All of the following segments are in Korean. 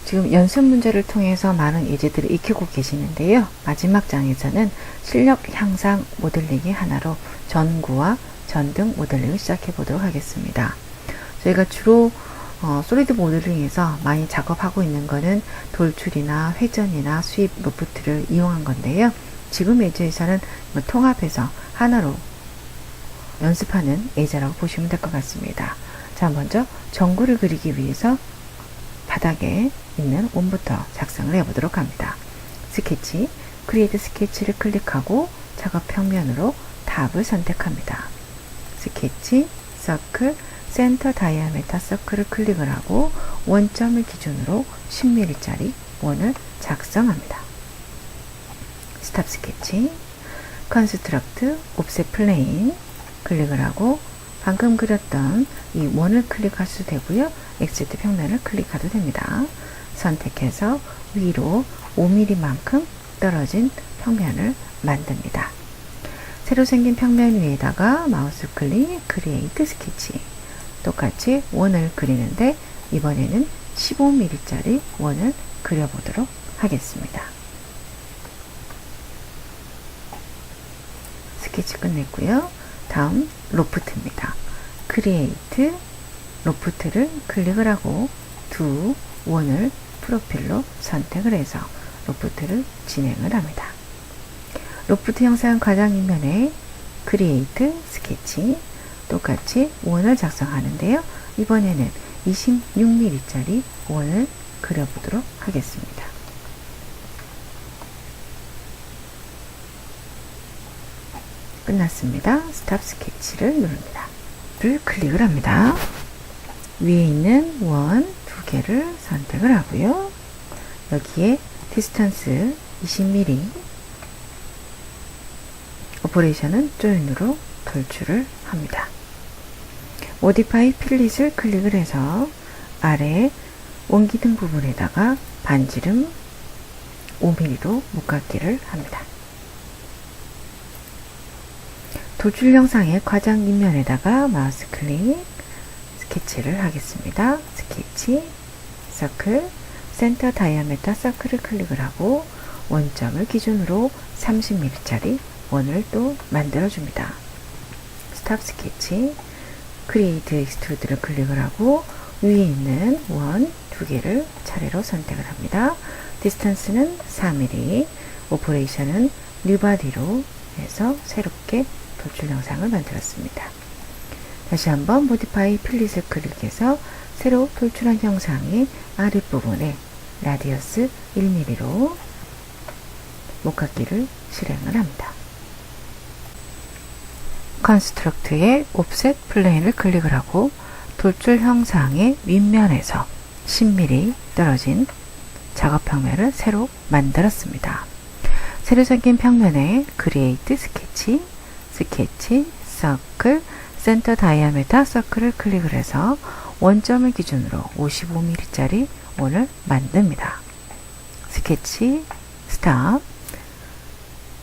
지금 연습 문제를 통해서 많은 예제들을 익히고 계시는데요. 마지막 장에서는 실력 향상 모델링이 하나로 전구와 전등 모델링을 시작해 보도록 하겠습니다. 저희가 주로 솔리드 모델링에서 많이 작업하고 있는 거는 돌출이나 회전이나 수입 로프트를 이용한 건데요. 지금 예제에서는 통합해서 하나로 연습하는 예제라고 보시면 될 것 같습니다. 자, 먼저 전구를 그리기 위해서 바닥에 있는 원부터 작성을 해보도록 합니다. 스케치, 크리에이트 스케치를 클릭하고 작업 평면으로 탑을 선택합니다. 스케치, 서클, 센터 다이아메터 서클을 클릭을 하고 원점을 기준으로 10mm짜리 원을 작성합니다. 스탑 스케치, 컨스트럭트, 옵셋 플레인 클릭을 하고 방금 그렸던 이 원을 클릭하셔도 되고요. 엑시트 평면을 클릭해도 됩니다. 선택해서 위로 5mm만큼 떨어진 평면을 만듭니다. 새로 생긴 평면 위에다가 마우스 클릭, 크리에이트 스케치. 똑같이 원을 그리는데 이번에는 15mm짜리 원을 그려보도록 하겠습니다. 스케치 끝냈고요. 다음 로프트입니다. 크리에이트 로프트를 클릭을 하고 두 원을 프로필로 선택을 해서 로프트를 진행을 합니다. 로프트 형상 가장 윗면에 크리에이트 스케치 똑같이 원을 작성하는데요. 이번에는 26mm짜리 원을 그려보도록 하겠습니다. 끝났습니다. 스탑 스케치를 누릅니다. 를 클릭을 합니다. 위에 있는 원 두 개를 선택을 하고요. 여기에 디스턴스 20mm 오퍼레이션은 조인으로 돌출을 합니다. 모디파이 필릿을 클릭을 해서 아래 원기둥 부분에다가 반지름 5mm로 묶었기를 합니다. 돌출 영상의 가장 윗면에다가 마우스 클릭 스케치를 하겠습니다. 스케치, 서클, 센터 다이아메터 서클을 클릭을 하고 원점을 기준으로 30mm짜리 원을 또 만들어줍니다. 스탑 스케치, 크리에이트 익스트루드를 클릭을 하고 위에 있는 원 두 개를 차례로 선택을 합니다. 디스턴스는 4mm, 오퍼레이션은 뉴바디로 해서 새롭게 돌출 영상을 만들었습니다. 다시 한번 모디파이 필릿을 클릭해서 새로 돌출한 형상의 아랫부분에 라디어스 1mm로 목깎기를 실행을 합니다. 컨스트럭트의 옵셋 플레인을 클릭을 하고 돌출 형상의 윗면에서 10mm 떨어진 작업 평면을 새로 만들었습니다. 새로 생긴 평면에 크리에이트 스케치, 스케치, 서클, 센터 다이아메터 서클을 클릭을 해서 원점을 기준으로 55mm짜리 원을 만듭니다. 스케치, 스탑,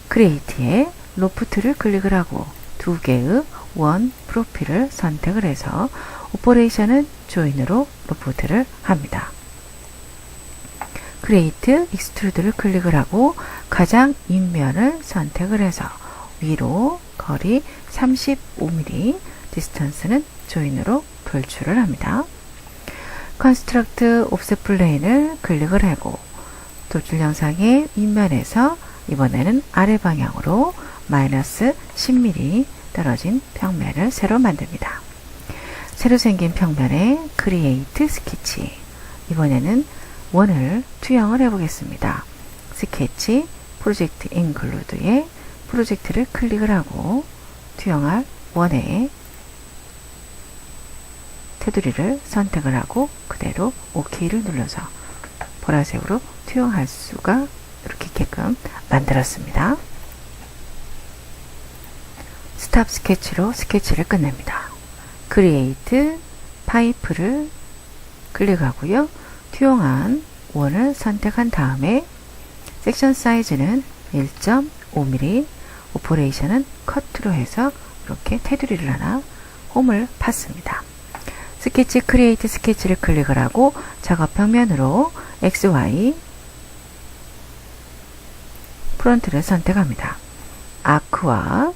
크리에이트에 로프트를 클릭을 하고 두 개의 원 프로필을 선택을 해서 오퍼레이션은 조인으로 로프트를 합니다. 크리에이트 익스트루드를 클릭을 하고 가장 윗면을 선택을 해서 위로 거리 35mm 디스턴스는 조인으로 돌출을 합니다. 컨스트럭트 옵셋 플레인을 클릭을 하고 돌출 영상의 윗면에서 이번에는 아래 방향으로 마이너스 10mm 떨어진 평면을 새로 만듭니다. 새로 생긴 평면에 크리에이트 스케치, 이번에는 원을 투영을 해보겠습니다. 스케치, 프로젝트 인클루드에 프로젝트를 클릭을 하고 투영할 원에 테두리를 선택을 하고 그대로 OK를 눌러서 보라색으로 투영할 수가 이렇게 있게끔 만들었습니다. 스탑 스케치로 스케치를 끝냅니다. 크리에이트 파이프를 클릭하고요. 투영한 원을 선택한 다음에 섹션 사이즈는 1.5mm, 오퍼레이션은 커트로 해서 이렇게 테두리를 하나 홈을 팠습니다. 스케치 크리에이트 스케치를 클릭을 하고 작업 평면으로 XY 프론트를 선택합니다. 아크와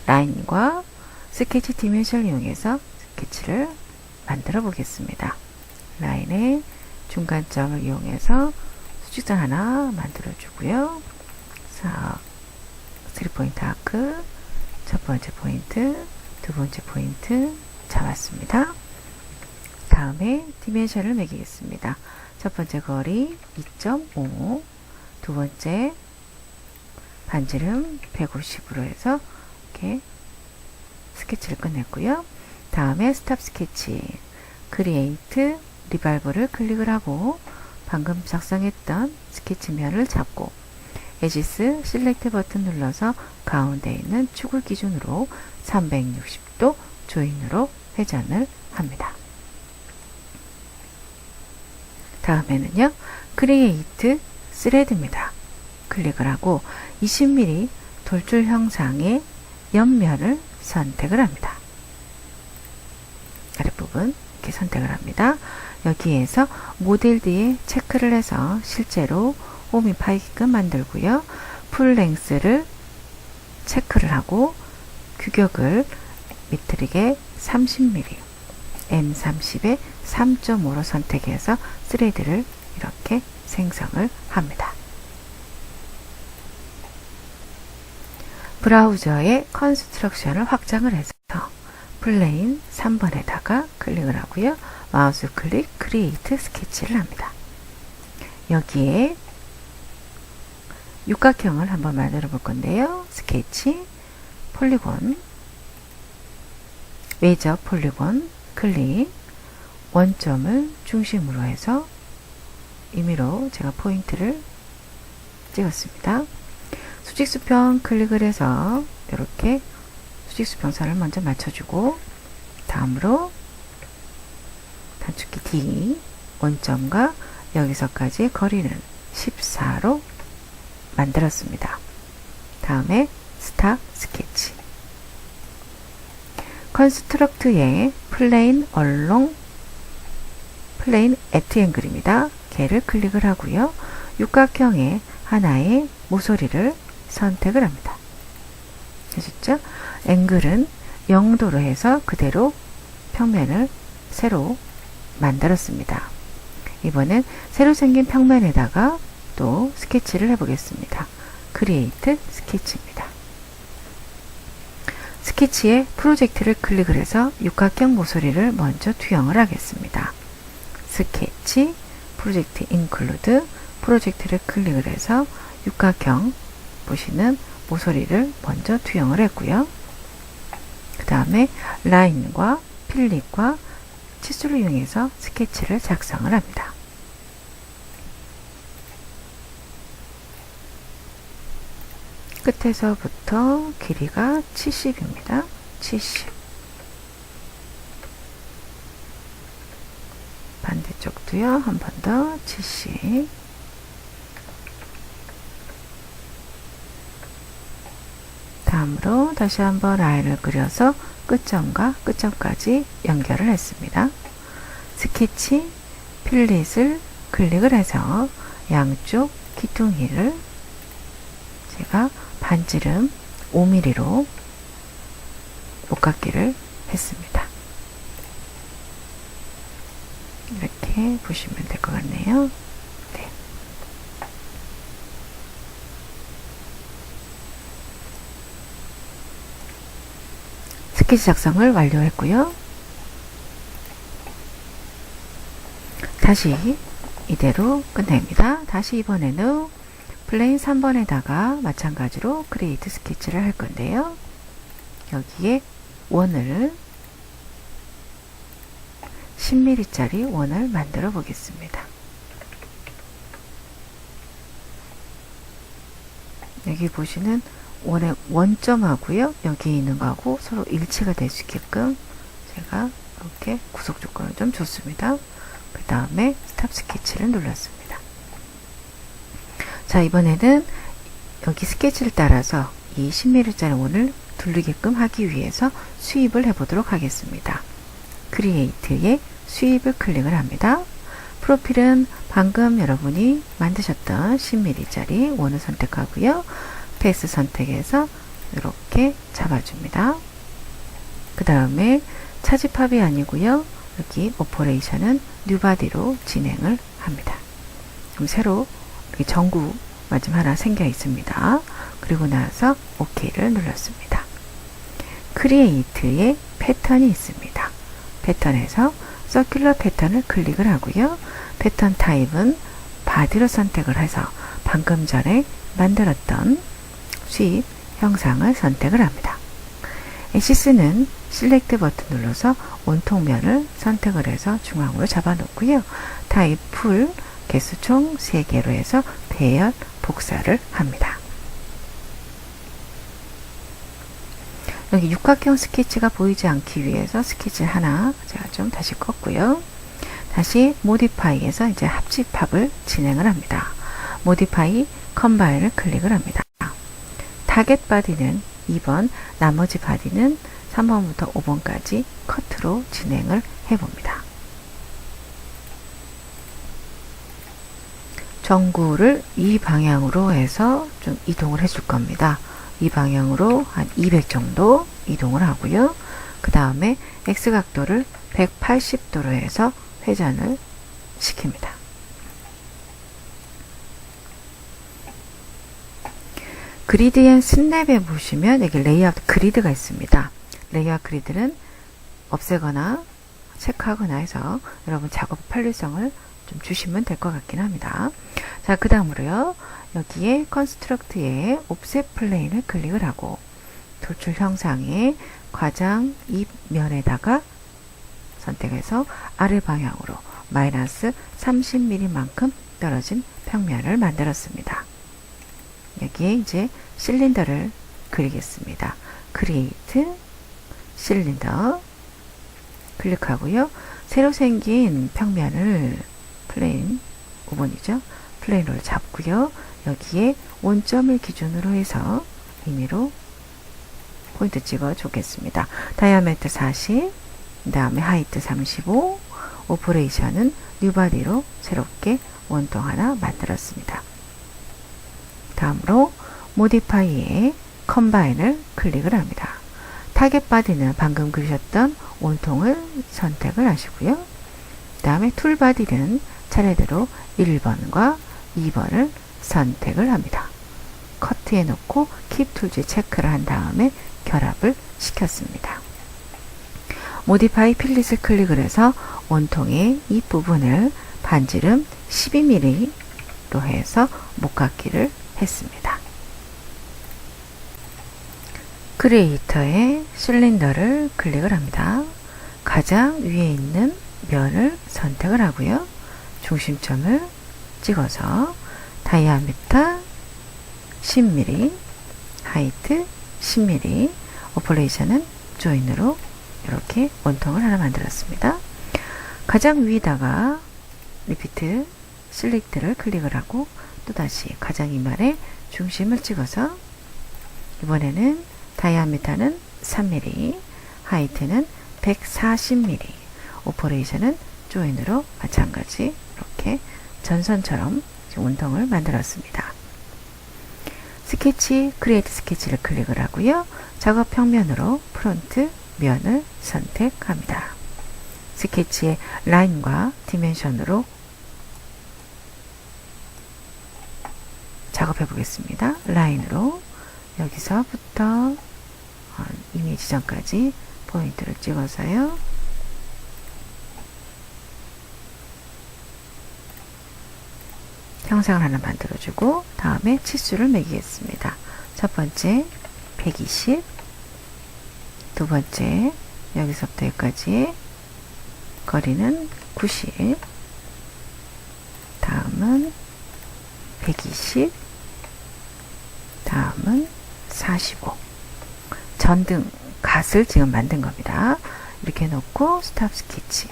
라인과 스케치 디멘션을 이용해서 스케치를 만들어 보겠습니다. 라인의 중간점을 이용해서 수직선 하나 만들어 주고요. 3포인트 아크, 첫 번째 포인트, 두 번째 포인트 잡았습니다. 다음에 디멘션을 매기겠습니다. 첫 번째 거리 2.5, 두 번째 반지름 150으로 해서 이렇게 스케치를 끝냈고요. 다음에 스탑 스케치, 크리에이트, 리발브를 클릭을 하고 방금 작성했던 스케치면을 잡고 에지스 실렉트 버튼 눌러서 가운데 있는 축을 기준으로 360도 조인으로 회전을 합니다. 다음에는요, 크리에이트 스레드입니다. 클릭을 하고 20mm 돌줄 형상의 옆면을 선택을 합니다. 아랫부분 이렇게 선택을 합니다. 여기에서 모델 뒤에 체크를 해서 실제로 홈이 파이게끔 만들고요. 풀 랭스를 체크를 하고 규격을 미트릭에 30mm, M30에 3.5로 선택해서 스레드를 이렇게 생성을 합니다. 브라우저의 컨스트럭션을 확장을 해서 플레인 3번에다가 클릭을 하고요. 마우스 클릭 크리에이트 스케치를 합니다. 여기에 육각형을 한번 만들어 볼 건데요. 스케치, 폴리곤, 메이저 폴리곤 클릭, 원점을 중심으로 해서 임의로 제가 포인트를 찍었습니다. 수직수평 클릭을 해서 이렇게 수직수평선을 먼저 맞춰주고 다음으로 단축키 D, 원점과 여기서까지 거리는 14로 만들었습니다. 다음에 스탑 스케치, 컨스트럭트의 플레인 얼롱 플레인 애트 앵글입니다. 걔를 클릭을 하고요. 육각형의 하나의 모서리를 선택을 합니다. 되셨죠? 앵글은 0도로 해서 그대로 평면을 새로 만들었습니다. 이번엔 새로 생긴 평면에다가 또 스케치를 해보겠습니다. 크리에이트 스케치입니다. 스케치에 프로젝트를 클릭을 해서 육각형 모서리를 먼저 투영을 하겠습니다. 스케치, 프로젝트 인클루드, 프로젝트를 클릭을 해서 육각형 보시는 모서리를 먼저 투영을 했고요. 그 다음에 라인과 필립과 치수를 이용해서 스케치를 작성을 합니다. 끝에서부터 길이가 70입니다. 70. 반대쪽도요. 한 번 더 70. 다음으로 다시 한번 라인을 그려서 끝점과 끝점까지 연결을 했습니다. 스케치, 필릿을 클릭을 해서 양쪽 기둥이를 제가 반지름 5mm로 목깎기를 했습니다. 이렇게 보시면 될 것 같네요. 네. 스케치 작성을 완료했고요. 다시 이대로 끝냅니다. 다시 이번에는 플레인 3번에다가 마찬가지로 크리에이트 스케치를 할 건데요. 여기에 원을 10mm짜리 원을 만들어 보겠습니다. 여기 보시는 원의 원점하고요. 여기 있는 거하고 서로 일치가 될 수 있게끔 제가 이렇게 구속 조건을 좀 줬습니다. 그 다음에 스탑 스케치를 눌렀습니다. 자, 이번에는 여기 스케치를 따라서 이 10mm짜리 원을 둘리게끔 하기 위해서 수입을 해보도록 하겠습니다. 크리에이트에 수입을 클릭을 합니다. 프로필은 방금 여러분이 만드셨던 10mm짜리 원을 선택하고요. 페이스 선택해서 이렇게 잡아줍니다. 그 다음에 차집합이 아니고요. 여기 오퍼레이션은 뉴바디로 진행을 합니다. 그럼 새로 이렇게 전구 마침 하나 생겨 있습니다. 그리고 나서 OK를 눌렀습니다. 크리에이트에 패턴이 있습니다. 패턴에서 서큘러 패턴을 클릭을 하고요. 패턴 타입은 바디로 선택을 해서 방금 전에 만들었던 수입 형상을 선택을 합니다. 엑시스는 실렉트 버튼 눌러서 원통면을 선택을 해서 중앙으로 잡아놓고요. 타입 풀, 개수 총 3개로 해서 배열 복사를 합니다. 여기 육각형 스케치가 보이지 않기 위해서 스케치 하나 제가 좀 다시 껐고요. 다시 모디파이에서 이제 합집합을 진행을 합니다. 모디파이 컴바인을 클릭을 합니다. 타겟 바디는 2번, 나머지 바디는 3번부터 5번까지 커트로 진행을 해봅니다. 전구를 이 방향으로 해서 좀 이동을 해줄 겁니다. 이 방향으로 한 200 정도 이동을 하고요. 그 다음에 X각도를 180도로 해서 회전을 시킵니다. 그리드 앤 스냅에 보시면 여기 레이아웃 그리드가 있습니다. 레이아웃 그리드는 없애거나 체크하거나 해서 여러분 작업 편리성을 좀 주시면 될 것 같긴 합니다. 자, 그 다음으로요. 여기에 컨스트럭트의 옵셋 플레인을 클릭을 하고 돌출 형상의 과장 입면에다가 선택해서 아래 방향으로 마이너스 30mm만큼 떨어진 평면을 만들었습니다. 여기에 이제 실린더를 그리겠습니다. 크리에이트 실린더 클릭하고요. 새로 생긴 평면을 플레인 5번이죠. 플레인으로 잡고요. 여기에 원점을 기준으로 해서 임의로 포인트 찍어 주겠습니다. 다이아메터 40, 그 다음에 하이트 35, 오퍼레이션은 뉴바디로 새롭게 원통 하나 만들었습니다. 다음으로 모디파이에 컴바인을 클릭을 합니다. 타겟 바디는 방금 그리셨던 원통을 선택을 하시고요. 그 다음에 툴 바디는 차례대로 1번과 2번을 선택을 합니다. 커트해 놓고 킵 툴즈 체크를 한 다음에 결합을 시켰습니다. 모디파이 필릿을 클릭을 해서 원통의 이 부분을 반지름 12mm로 해서 목깎이를 했습니다. 크리에이터의 실린더를 클릭을 합니다. 가장 위에 있는 면을 선택을 하고요. 중심점을 찍어서 다이아미터 10mm, 하이트 10mm, 오퍼레이션은 조인으로 이렇게 원통을 하나 만들었습니다. 가장 위에다가 리피트 실렉트를 클릭을 하고 또다시 가장 이말에 중심을 찍어서 이번에는 다이아미터는 3mm, 하이트는 140mm, 오퍼레이션은 조인으로 마찬가지 이렇게 전선처럼 원통을 만들었습니다. 스케치, 크리에이트 스케치를 클릭을 하고요. 작업 평면으로 프론트 면을 선택합니다. 스케치의 라인과 디멘션으로 작업해 보겠습니다. 라인으로 여기서부터 이미지 지점까지 포인트를 찍어서요. 형상을 하나 만들어주고 다음에 치수를 매기겠습니다. 첫 번째 120, 두 번째 여기서부터 여기까지 거리는 90, 다음은 120, 다음은 45. 전등 갓을 지금 만든 겁니다. 이렇게 놓고 스탑 스케치,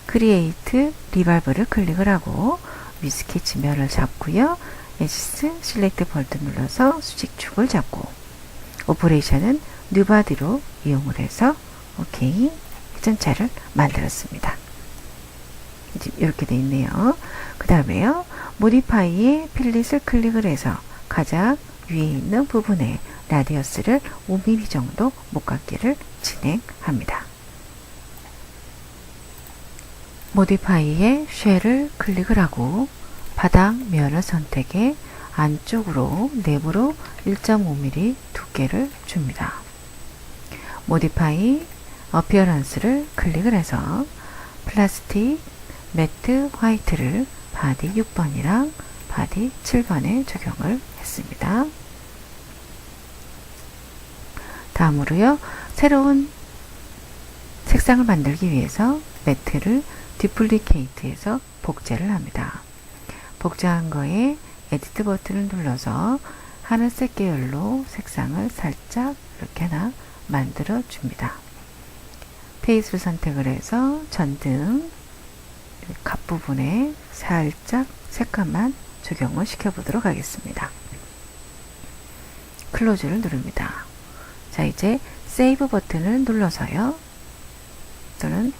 크리에이트 리발브를 클릭을 하고 위 스케치 면을 잡고요. 에지스 실렉트 볼트 눌러서 수직축을 잡고 오퍼레이션은 뉴바디로 이용을 해서 오케이 회전차를 만들었습니다. 이렇게 돼 있네요. 그 다음에요. 모디파이에 필릿을 클릭을 해서 가장 위에 있는 부분에 라디어스를 5mm 정도 못깎기를 진행합니다. 모디파이에 쉘을 클릭을 하고 바닥면을 선택해 안쪽으로 내부로 1.5mm 두께를 줍니다. 모디파이 어피어런스를 클릭을 해서 플라스틱 매트 화이트를 바디 6번이랑 바디 7번에 적용을 했습니다. 다음으로요. 새로운 색상을 만들기 위해서 매트를 디플리케이트해서 복제를 합니다. 복제한 거에 에디트 버튼을 눌러서 하늘색 계열로 색상을 살짝 이렇게 하나 만들어 줍니다. 페이스를 선택을 해서 전등 갓부분에 살짝 색감만 적용을 시켜보도록 하겠습니다. 클로즈를 누릅니다. 자, 이제 세이브 버튼을 눌러서요. 또는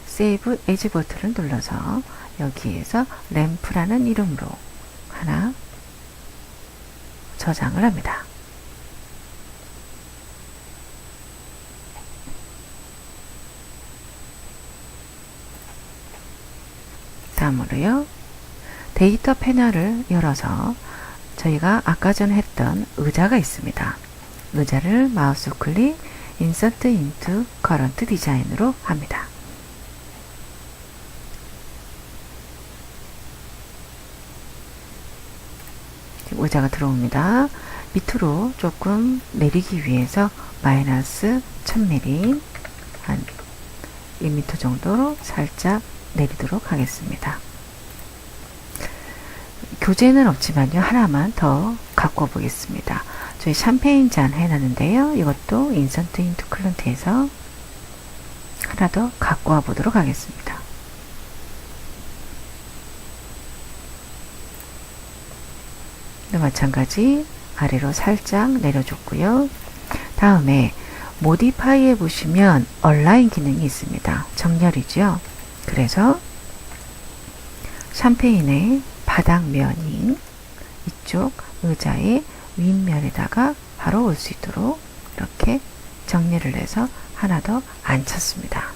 세이브 에지 버튼을 눌러서 여기에서 램프라는 이름으로 하나 저장을 합니다. 다음으로요. 데이터 패널을 열어서 저희가 아까 전에 했던 의자가 있습니다. 의자를 마우스 클릭 Insert into Current Design으로 합니다. 의자가 들어옵니다. 밑으로 조금 내리기 위해서 마이너스 1000mm 한 1m 정도로 살짝 내리도록 하겠습니다. 교재는 없지만요. 하나만 더 갖고 보겠습니다. 저희 샴페인 잔 해놨는데요. 이것도 인서트 인투 클런트에서 하나 더 갖고 와 보도록 하겠습니다. 마찬가지 아래로 살짝 내려줬고요. 다음에 모디파이에 보시면 얼라인 기능이 있습니다. 정렬이죠. 그래서 샴페인의 바닥면인 이쪽 의자의 윗면에다가 바로 올 수 있도록 이렇게 정리를 해서 하나 더 앉혔습니다.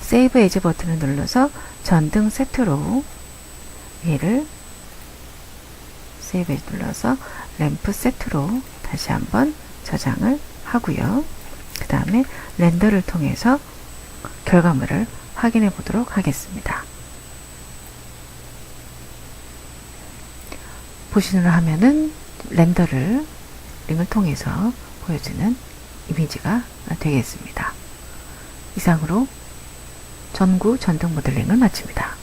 세이브 에지 버튼을 눌러서 전등 세트로 얘를 세이브 눌러서 램프 세트로 다시 한번 저장을 하고요. 그 다음에 렌더를 통해서 결과물을 확인해 보도록 하겠습니다. 보시는 하면은 렌더를 링을 통해서 보여주는 이미지가 되겠습니다. 이상으로 전구 전등 모델링을 마칩니다.